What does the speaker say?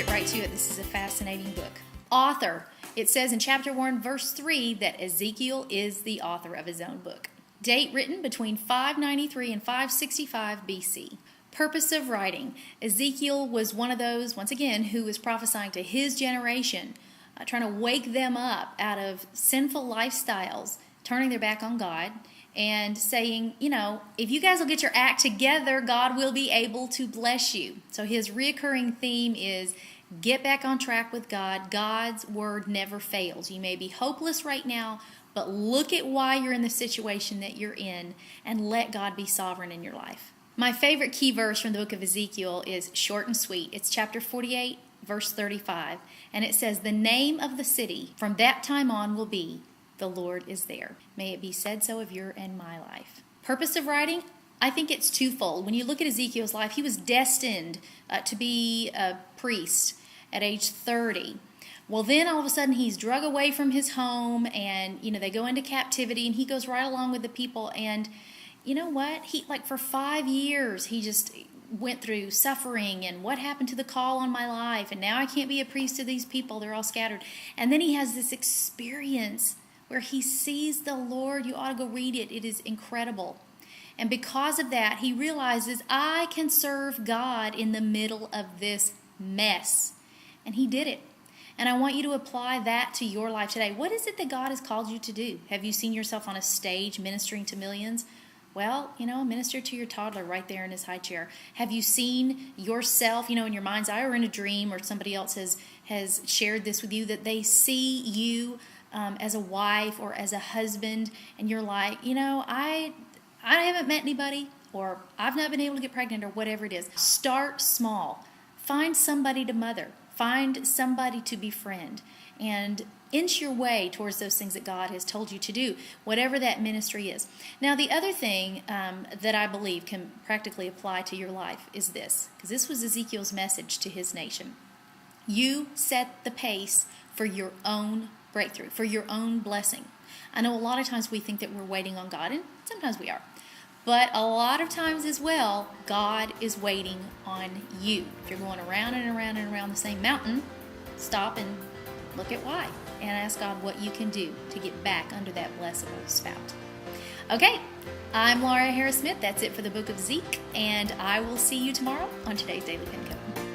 get right to it. This is a fascinating book. Author. It says in chapter 1, verse 3, that Ezekiel is the author of his own book. Date written between 593 and 565 BC. Purpose of writing. Ezekiel was one of those, once again, who was prophesying to his generation, trying to wake them up out of sinful lifestyles, turning their back on God, and saying, if you guys will get your act together, God will be able to bless you. So his reoccurring theme is get back on track with God. God's word never fails. You may be hopeless right now, but look at why you're in the situation that you're in and let God be sovereign in your life. My favorite key verse from the book of Ezekiel is short and sweet. It's chapter 48, verse 35. And it says, the name of the city from that time on will be, the Lord is there. May it be said so of your and my life. Purpose of writing? I think it's twofold. When you look at Ezekiel's life, he was destined to be a priest at age 30. Well, then all of a sudden he's drug away from his home and, they go into captivity and he goes right along with the people. And you know what? For 5 years, he just went through suffering and what happened to the call on my life. And now I can't be a priest to these people. They're all scattered. And then he has this experience where he sees the Lord. You ought to go read it. It is incredible. And because of that, he realizes, I can serve God in the middle of this mess. And he did it. And I want you to apply that to your life today. What is it that God has called you to do? Have you seen yourself on a stage ministering to millions? Well, minister to your toddler right there in his high chair. Have you seen yourself, in your mind's eye or in a dream, or somebody else has shared this with you, that they see you as a wife or as a husband, and you're like, I haven't met anybody, or I've not been able to get pregnant, or whatever it is. Start small. Find somebody to mother. Find somebody to befriend. And inch your way towards those things that God has told you to do, whatever that ministry is. Now, the other thing that I believe can practically apply to your life is this, because this was Ezekiel's message to his nation. You set the pace for your own breakthrough, for your own blessing. I know a lot of times we think that we're waiting on God, and sometimes we are. But a lot of times as well, God is waiting on you. If you're going around and around and around the same mountain, stop and look at why, and ask God what you can do to get back under that blessable spout. Okay, I'm Laura Harris Smith. That's it for the book of Zeke, and I will see you tomorrow on today's Daily Pin Code.